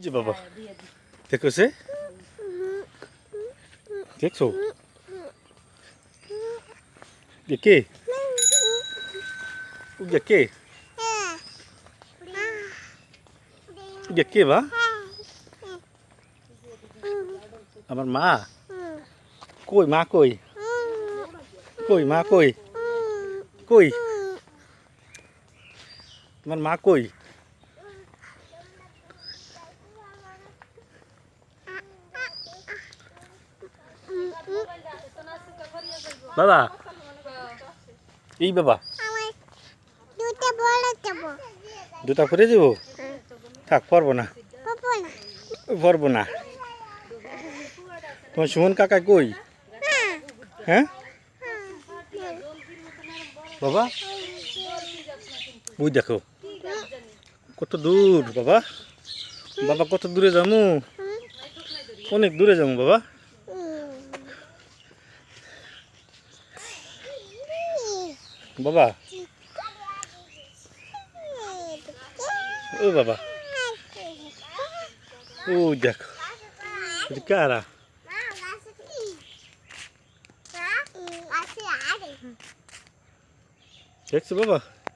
এই যে বাবা দেখছে দেখছো কে কে কে বা আমার মা কই মা কই কই মা কই কই তোমার মা কই বাবা এই বাবা দুটা পরে যাব থাক পারবো না পারবো না তোমার সুমন কাকা কই হ্যাঁ বাবা ওই দেখো কত দূর বাবা বাবা কত দূরে যাবো অনেক দূরে যাবো বাবা বাবা ও বাবা ও দেখো কারা দেখছো বাবা